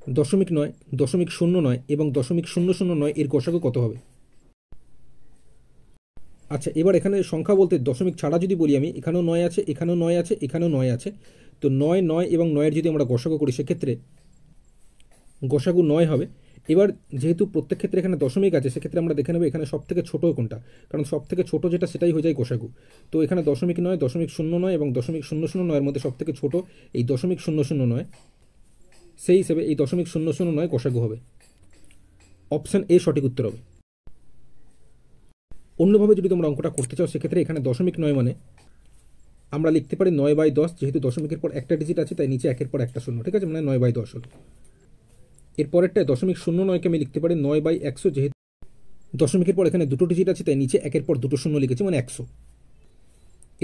9, 0.09 এবং 0.009 এর গসাগু কত হবে? আচ্ছা, এবার এখানে সংখ্যা বলতে দশমিক ছাড়া যদি বলি আমি, এখানেও 9 আছে, এখানেও 9 আছে, এখানেও 9 আছে। তো 9, 9 এবং 9-এর যদি আমরা গসাগু করি সেক্ষেত্রে গসাগু 9 হবে। এবার যেহেতু প্রত্যেক ক্ষেত্রে এখানে দশমিক আছে, সেক্ষেত্রে আমরা দেখে নেব এখানে সব থেকে ছোটো কোনটা, কারণ সব থেকে ছোটো যেটা সেটাই হয়ে যায় গসাগু। তো এখানে 0.9, 0.09 এবং 0.009 মধ্যে সব থেকে ছোটো এই 0.009, সেই হিসেবে এই 0.009 গসাগু হবে। অপশান এ সঠিক উত্তর হবে। অন্যভাবে যদি তোমরা অঙ্কটা করতে চাও সেক্ষেত্রে এখানে 0.9 মানে আমরা লিখতে পারি 9/10, যেহেতু দশমিকের পর একটা ডিজিট আছে তাই নিচে একের পর একটা শূন্য, ঠিক আছে, মানে 9/10 হলো। এরপরেরটায় 0.09কে আমি লিখতে পারি 9/100, যেহেতু দশমিকের পর এখানে দুটো ডিজিট আছে তাই নিচে একের পর দুটো শূন্য লিখেছি, মানে 100।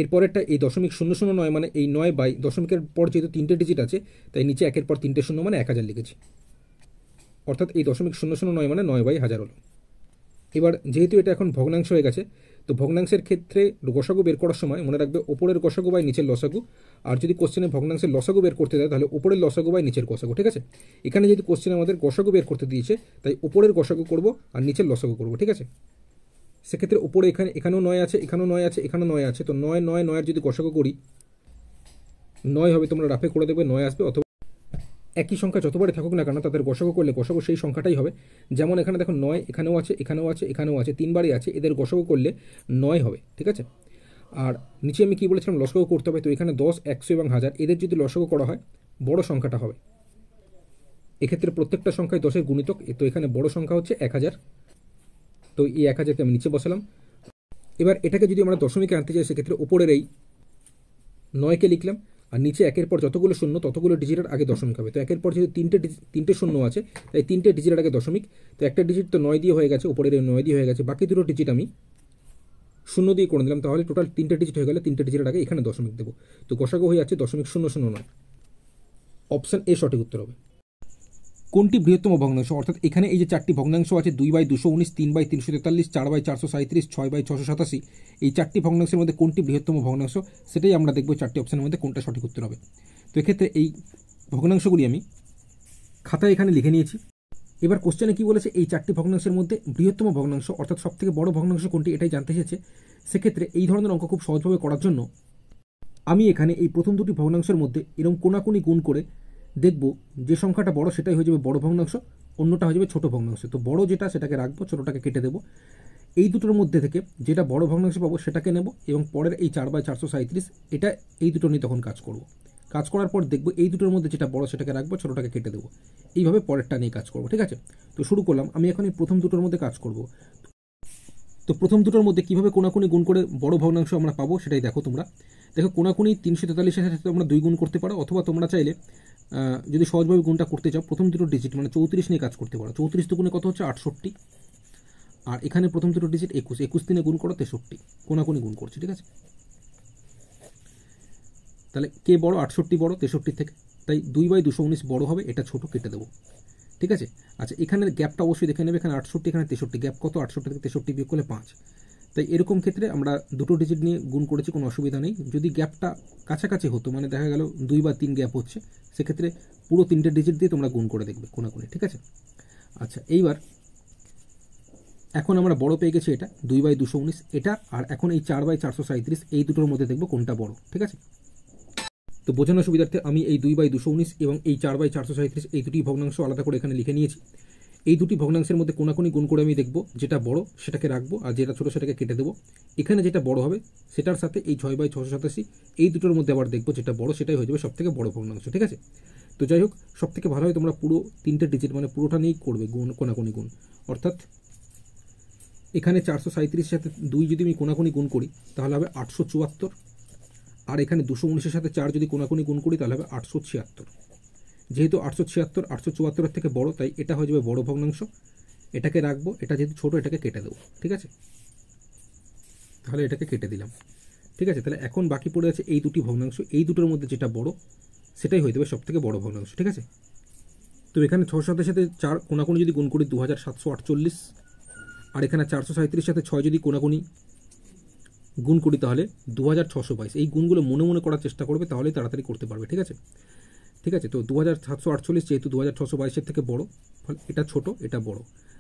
এরপরেরটা এই 0.009 মানে এই 9/দশমিকের পর যেহেতু তিনটে ডিজিট আছে তাই নিচে একের পর তিনটে শূন্য, মানে 1000 লিখেছি। অর্থাৎ এই 0.009 মানে 9/1000 হলো। এবার যেহেতু এটা এখন ভগ্নাংশ হয়ে গেছে, তো ভগ্নাংশের ক্ষেত্রে গসাগু বের করার সময় মনে রাখবে ওপরের গসাগু বাই নিচের লসাগু। আর যদি কোশ্চেনে ভগ্নাংশের লসাগু বের করতে দেয় তাহলে ওপরের লসাগু বাই নিচের গসাগু, ঠিক আছে। এখানে যদি কোশ্চেনে আমাদের গসাগু বের করতে দিয়েছে তাই ওপরের গসাগু করব আর নিচের লসাগু করব, ঠিক আছে। সেক্ষেত্রে ওপরে এখানেও 9 আছে, এখানেও 9 আছে, এখানেও 9 আছে, তো 9, 9, 9-এর যদি গসাগু করি 9 হবে, তোমরা রাফে করে দেবে 9 আসবে। অথবা একই সংখ্যা যতবারই থাকুক না কেন তাদের গসাগু করলে গসাগু সেই সংখ্যাটাই হবে। যেমন এখানে দেখো 9 এখানেও আছে, এখানেও আছে, এখানেও আছে, তিনবারই আছে, এদের গসাগু করলে 9 হবে, ঠিক আছে। আর নিচে আমি কি বলেছিলাম, লসাগু করতে হবে। তো এখানে 10, 100 এবং 1000 এদের যদি লসাগু করা হয় বড় সংখ্যাটা হবে। এক্ষেত্রে প্রত্যেকটা সংখ্যায় 10-এর গুণিতক, তো এখানে বড় সংখ্যা হচ্ছে 1000। তো এই 1000কে আমি নিচে বসালাম। এবার এটাকে যদি আমরা দশমিকে আনতে চাই সেক্ষেত্রে উপরের এই 9কে লিখলাম আর নিচে একের পর যতগুলো শূন্য ততগুলো ডিজিটের আগে দশমিক হবে। তো একের পর যেহেতু তিনটে শূন্য আছে তাই তিনটে ডিজিটের আগে দশমিক। তো একটা ডিজিট তো 9 দিয়ে হয়ে গেছে, উপরের এই 9 দিয়ে হয়ে গেছে, বাকি দুটো ডিজিট আমি শূন্য দিয়ে করে দিলাম। তাহলে টোটাল তিনটে ডিজিট হয়ে গেলে তিনটে ডিজিটের আগে এখানে দশমিক দেবো। তো গসাগু হয়ে যাচ্ছে 0.009। অপশান এ সঠিক উত্তর হবে। কোনটি বৃহত্তম ভগ্নাংশ? অর্থাৎ এখানে এই যে চারটি ভগ্নাংশ আছে 2/219, 3/343, 4/437, 6/687, এই চারটি ভগ্নাংশের মধ্যে কোনটি বৃহত্তম ভগ্নাংশ সেটাই আমরা দেখবো চারটি অপশনের মধ্যে কোনটা সঠিক উত্তর হবে। তো এক্ষেত্রে এই ভগ্নাংশগুলি আমি খাতায় এখানে লিখে নিয়েছি। এবার কোশ্চেনে কি বলেছে, এই চারটি ভগ্নাংশের মধ্যে বৃহত্তম ভগ্নাংশ অর্থাৎ সব থেকে বড় ভগ্নাংশ কোনটি এটাই জানতে এসেছে। সেক্ষেত্রে এই ধরনের অঙ্ক খুব সহজভাবে করার জন্য আমি এখানে এই প্রথম দুটি ভগ্নাংশের মধ্যে এরকম কোনাকুনি গুণ করে দেখব যে সংখ্যাটা বড় সেটাই হয়ে যাবে বড় ভগ্নাংশ, অন্যটা হয়ে যাবে ছোট ভগ্নাংশ। তো বড় যেটা সেটাকে রাখবো, ছোটটাকে কেটে দেবো। এই দুটোর মধ্যে থেকে যেটা বড় ভগ্নাংশ পাবো সেটাকে নেব এবং পরের এই 4/437 এটা এই দুটো নিয়ে তখন কাজ করব। কাজ করার পর দেখব এই দুটোর মধ্যে যেটা বড় সেটাকে রাখবো, ছোটটাকে কেটে দেবো। এইভাবে পরেরটা নিয়ে কাজ করবো, ঠিক আছে। তো শুরু করলাম, আমি এখন এই প্রথম দুটোর মধ্যে কাজ করব। তো প্রথম দুটোর মধ্যে কীভাবে কোনাকুনি গুণ করে বড় ভগ্নাংশ আমরা পাবো সেটাই দেখো তোমরা। দেখো কোনাকুনি 343-এর সাথে তোমরা 2 গুণ করতে পারো, অথবা তোমরা চাইলে যদি সহজভাবে গুণটা করতে চাও প্রথম দুটো ডিজিট মানে 34 নিয়ে কাজ করতে পারো। 34 দুগুণে কত হচ্ছে 68, আর এখানে প্রথম দুটো ডিজিট 21, 21 দিনে গুণ করো 63, কোনাকুনি গুণ করছে, ঠিক আছে। তাহলে কে বড়? 68 বড় 63 থেকে, তাই 2/219 বড় হবে, এটা ছোট, কেটে দেবো, ঠিক আছে। আচ্ছা, এখানের গ্যাপটা অবশ্যই দেখে নেবে, এখানে 68 এখানে 63, গ্যাপ কত? 68 থেকে 63 বিয়োগ করলে 5। তাই এরকম ক্ষেত্রে আমরা দুটো ডিজিট নিয়ে গুণ করেছি, কোনো অসুবিধা নেই। যদি গ্যাপটা কাছাকাছি হতো, মানে দেখা গেল 2 বা 3 গ্যাপ হচ্ছে, সেক্ষেত্রে পুরো তিনটে ডিজিট দিয়ে তোমরা গুণ করে দেখবে কোনাকুনি, ঠিক আছে। আচ্ছা, এইবার এখন আমরা বড় পেয়ে গেছি এটা 2/219 এটা, আর এখন এই 4/437 এই দুটোর মধ্যে দেখবো কোনটা বড়, ঠিক আছে। তো বোঝানোর সুবিধার্থে আমি এই 2/219 এবং এই 4/437 এই দুটি ভগ্নাংশ আলাদা করে এখানে লিখে নিয়েছি। এই দুটি ভগ্নাংশের মধ্যে কোনাকুনি গুণ করে আমি দেখব যেটা বড় সেটাকে রাখবো আর যেটা ছোট সেটাকে কেটে দেবো। এখানে যেটা বড় হবে সেটার সাথে এই 6/687 এই দুটোর মধ্যে আবার দেখবো যেটা বড় সেটাই হয়ে যাবে সব থেকে বড় ভগ্নাংশ, ঠিক আছে। তো যাই হোক, সব থেকে ভালো হয় তোমরা পুরো তিনটে ডিজিট মানে পুরোটা নিয়েই করবে গুণ, কোনাকুনি গুণ। অর্থাৎ এখানে 437-এর সাথে 2 যদি আমি কোনাকুনি গুণ করি তাহলে হবে 874, আর এখানে 219-এর সাথে 4 যদি কোনাকুনি গুণ করি তাহলে হবে 876। যেহেতু 876 874-এর থেকে বড় তাই এটা হয়ে যাবে বড় ভগ্নাংশ, এটাকে রাখবো। এটা যেহেতু ছোট এটাকে কেটে দেবো, ঠিক আছে। তাহলে এটাকে কেটে দিলাম, ঠিক আছে। তাহলে এখন বাকি পড়ে আছে এই দুটি ভগ্নাংশ, এই দুটোর মধ্যে যেটা বড় সেটাই হয়ে যাবে সব থেকে বড় ভগ্নাংশ, ঠিক আছে। তো এখানে 600-এর সাথে 4 কোনাকুনি যদি গুণ করি 2748, আর এখানে 437-এর সাথে 6 যদি কোনাকুনি গুণ করি তাহলে 2622। এই গুণগুলো মনে মনে করার চেষ্টা করবে, তাহলেই তাড়াতাড়ি করতে পারবে, ঠিক আছে। ঠিক আছে, তো 2748 যেহেতু 2622 থেকে বড়, ফলে এটা ছোট এটা বড়,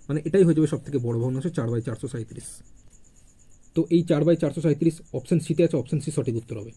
মানে এটাই হয়ে যাবে সব থেকে বড় ভগ্নাংশ 4/437। তো এই 4/437 অপশন সিতে আছে, অপশন সি সঠিক উত্তর হবে।